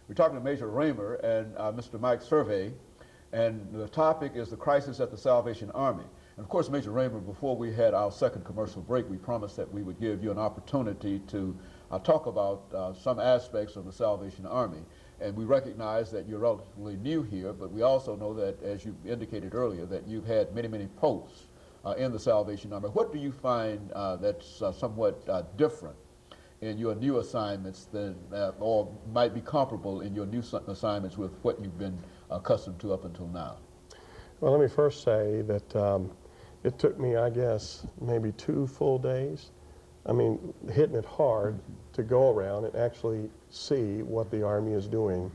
We're talking to Major RRaymer and Mr. Mike Servais, and the topic is the crisis at the Salvation Army. And of course, Major RRaymer, before we had our second commercial break, we promised that we would give you an opportunity to talk about some aspects of the Salvation Army. And we recognize that you're relatively new here, but we also know that, as you indicated earlier, that you've had many, many posts in the Salvation Army. What do you find that's somewhat different in your new assignments than, or might be comparable in your new assignments with what you've been accustomed to up until now? Well, let me first say that it took me, I guess, maybe 2 full days. I mean, hitting it hard to go around and actually see what the Army is doing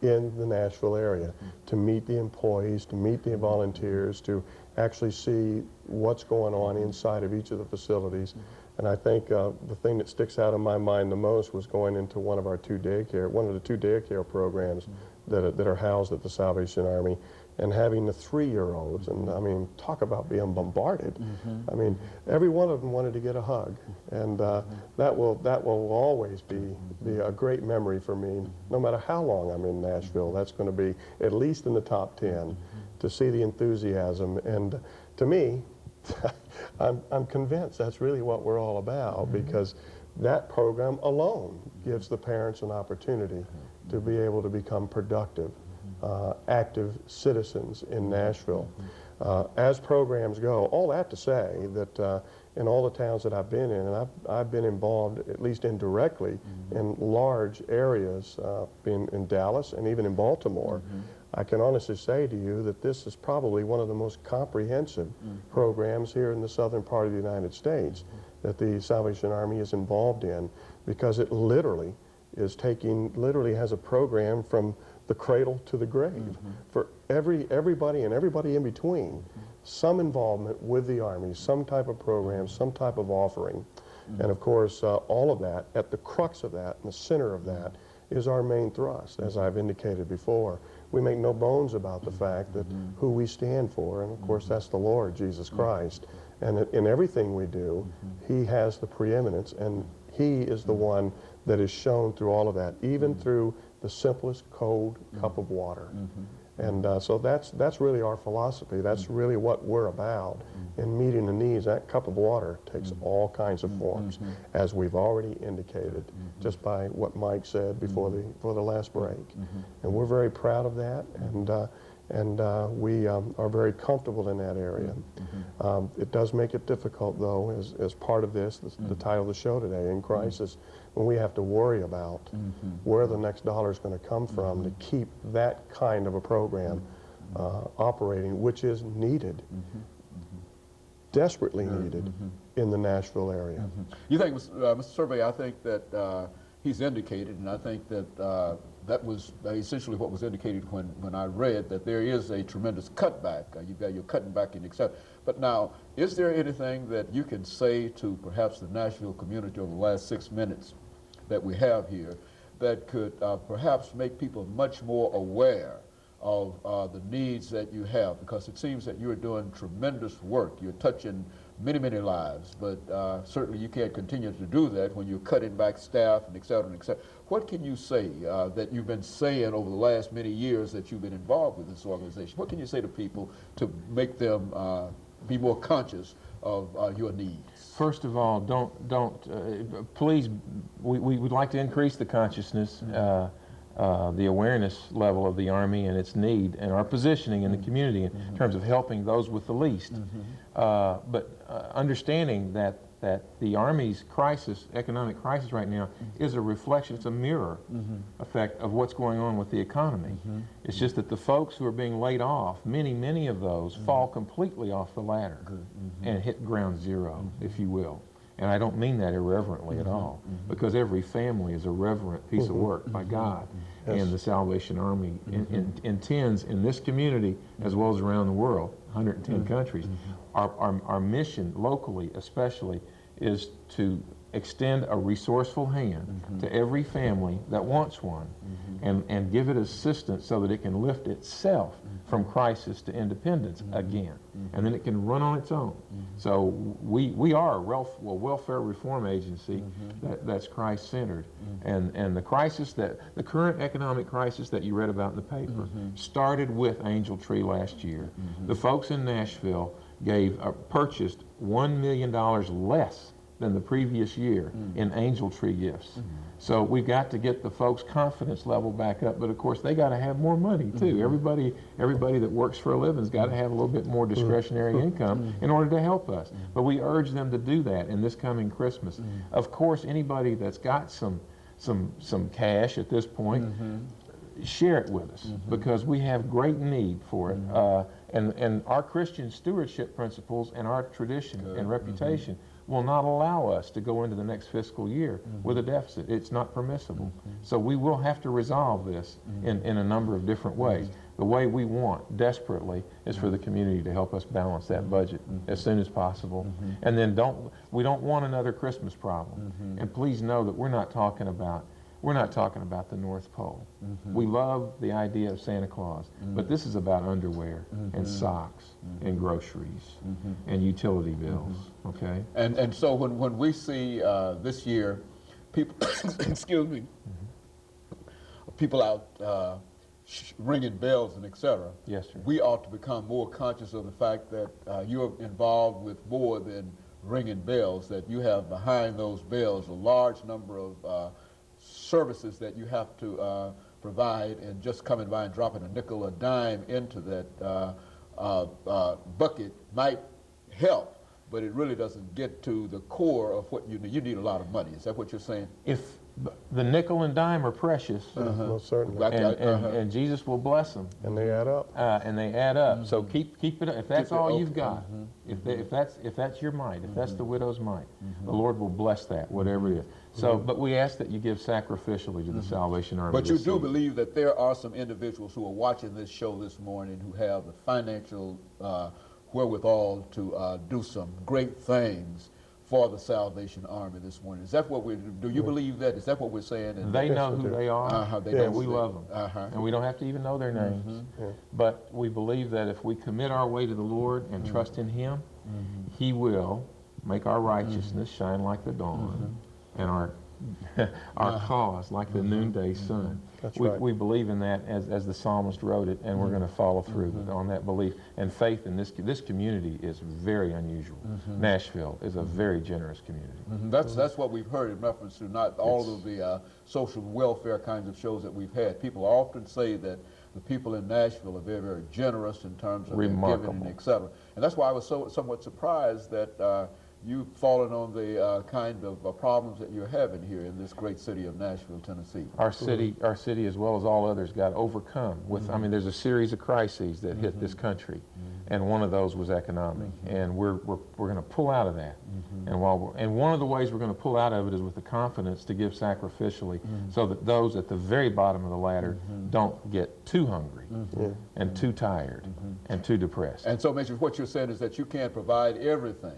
in the Nashville area, to meet the employees, to meet the volunteers, to actually see what's going on inside of each of the facilities. And I think the thing that sticks out in my mind the most was going into one of the two daycare programs that are housed at the Salvation Army, and having the 3-year-olds, and I mean, talk about being bombarded. I mean, every one of them wanted to get a hug, and that will always be a great memory for me. No matter how long I'm in Nashville, that's going to be at least in the top 10, to see the enthusiasm. And to me, I'm convinced that's really what we're all about, because that program alone gives the parents an opportunity to be able to become productive, active citizens in Nashville. As programs go, all that to say that in all the towns that I've been in, and I've been involved, at least indirectly, in large areas, being in Dallas and even in Baltimore, I can honestly say to you that this is probably one of the most comprehensive programs here in the southern part of the United States that the Salvation Army is involved in, because it literally has a program from the cradle to the grave for everybody and everybody in between. Some involvement with the Army, some type of program, some type of offering. And of course, all of that, at the crux of that, in the center of that, is our main thrust, as I've indicated before. We make no bones about the fact that who we stand for, and of course that's the Lord Jesus Christ. And in everything we do, He has the preeminence, and He is the one that is shown through all of that, even through the simplest cold cup of water. And so that's really our philosophy. That's really what we're about in meeting the needs. That cup of water takes all kinds of forms, as we've already indicated, just by what Mike said before the last break. And we're very proud of that, and we are very comfortable in that area. It does make it difficult, though, as part of this, the title of the show today, In Crisis, when we have to worry about where the next dollar is going to come from to keep that kind of a program operating, which is needed, desperately needed in the Nashville area. You think, Mr. Servais, I think that he's indicated, and I think that that was essentially what was indicated when I read that there is a tremendous cutback. You're cutting back in etc. But now, is there anything that you can say to perhaps the Nashville community over the last 6 minutes that we have here that could perhaps make people much more aware of the needs that you have? Because it seems that you're doing tremendous work. You're touching many, many lives, but certainly you can't continue to do that when you're cutting back staff and et cetera, and et cetera. What can you say that you've been saying over the last many years that you've been involved with this organization? What can you say to people to make them be more conscious of your needs? First of all, please, we would like to increase the consciousness, the awareness level of the Army and its need and our positioning in the community in terms of helping those with the least. But understanding that the Army's crisis, economic crisis right now, is a reflection, it's a mirror effect of what's going on with the economy. It's just that the folks who are being laid off, many of those fall completely off the ladder and hit ground zero, if you will. And I don't mean that irreverently at all, because every family is a reverent piece of work by God. And the Salvation Army intends in this community, as well as around the world, 110 countries, our mission locally especially is to extend a resourceful hand to every family that wants one, and give it assistance so that it can lift itself from crisis to independence again, and then it can run on its own. So we are a welfare reform agency that's Christ-centered, and the crisis the current economic crisis that you read about in the paper started with Angel Tree last year. The folks in Nashville purchased $1 million less than the previous year in Angel Tree gifts. So we've got to get the folks' confidence level back up, but of course they got to have more money too. Everybody that works for a living's got to have a little bit more discretionary income in order to help us. But we urge them to do that in this coming Christmas. Of course, anybody that's got some cash at this point, share it with us, because we have great need for it. And our Christian stewardship principles and our tradition and reputation will not allow us to go into the next fiscal year with a deficit. It's not permissible. So we will have to resolve this in a number of different ways. The way we want desperately is for the community to help us balance that budget as soon as possible. And then we don't want another Christmas problem. And please know that we're not talking about the North Pole. We love the idea of Santa Claus, but this is about underwear and socks and groceries and utility bills, okay? And so when we see this year, people, excuse me, people out ringing bells and et cetera, yes, sir. We ought to become more conscious of the fact that you're involved with more than ringing bells, that you have behind those bells a large number of services that you have to provide, and just coming by and dropping a nickel or dime into that bucket might help, but it really doesn't get to the core of what you need. You need a lot of money. Is that what you're saying? If the nickel and dime are precious, Most certainly. and Jesus will bless them. And they add up. And they add up. So keep it up. If that's all you've got, if that's your mite, if that's the widow's mite, the Lord will bless that, whatever it is. So, but we ask that you give sacrificially to the Salvation Army. But you do believe that there are some individuals who are watching this show this morning who have the financial wherewithal to do some great things for the Salvation Army this morning. Is that what do you believe that? Is that what we're saying? And they know who they are, and we love them. And we don't have to even know their names. But we believe that if we commit our way to the Lord and trust in Him, He will make our righteousness shine like the dawn, and our cause like the noonday sun. That's right. We believe in that as the psalmist wrote it, and we're going to follow through on that belief. And faith in this community is very unusual. Nashville is a very generous community. That's what we've heard in reference to not all of the social welfare kinds of shows that we've had. People often say that the people in Nashville are very, very generous in terms of their giving and et cetera. And that's why I was somewhat surprised that you've fallen on the kind of problems that you're having here in this great city of Nashville, Tennessee. Our city, as well as all others, got overcome with. I mean, there's a series of crises that hit this country, and one of those was economic, and we're going to pull out of that. And one of the ways we're going to pull out of it is with the confidence to give sacrificially, so that those at the very bottom of the ladder don't get too hungry and too tired and too depressed. And so, Major, what you're saying is that you can't provide everything,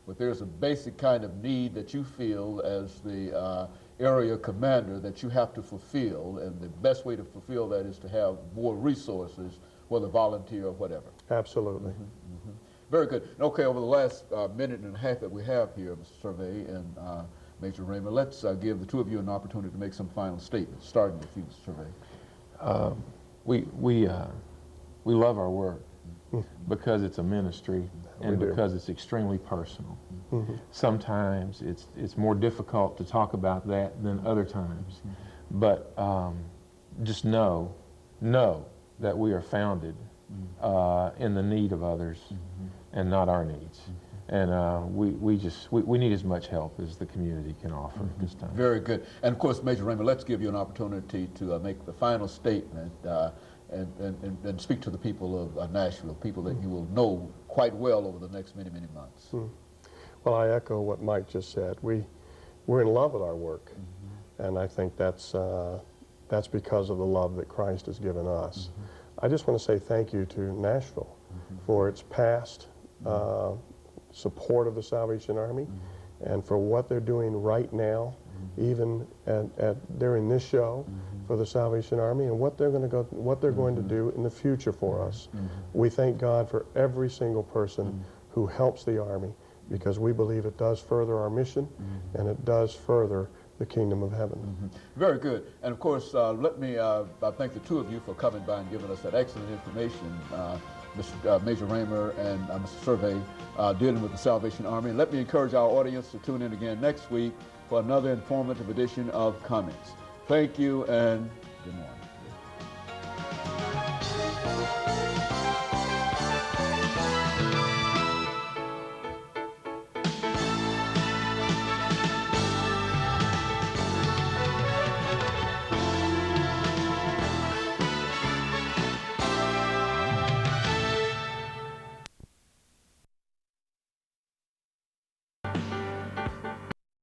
but there's a basic kind of need that you feel as the area commander that you have to fulfill, and the best way to fulfill that is to have more resources, whether volunteer or whatever. Absolutely. Very good. Okay, over the last minute and a half that we have here, Mr. Servais and Major RRaymer, let's give the two of you an opportunity to make some final statements, starting with you, Mr. Servais. We love our work because it's a ministry, and because it's extremely personal. Sometimes it's more difficult to talk about that than other times. But just know that we are founded in the need of others and not our needs. And we need as much help as the community can offer at this time. Very good. And of course, Major RRaymer, let's give you an opportunity to make the final statement and speak to the people of Nashville, people that you will know quite well over the next many, many months. Well, I echo what Mike just said. We're in love with our work, and I think that's because of the love that Christ has given us. I just want to say thank you to Nashville for its past support of the Salvation Army, and for what they're doing right now, even during this show for the Salvation Army, and what they're going to do in the future for us. We thank God for every single person who helps the Army, because we believe it does further our mission and it does further the kingdom of heaven. Very good. And of course, let me thank the two of you for coming by and giving us that excellent information, Mr. Major RRaymer and Mr. Survey, dealing with the Salvation Army. And let me encourage our audience to tune in again next week for another informative edition of Comments. Thank you and good morning.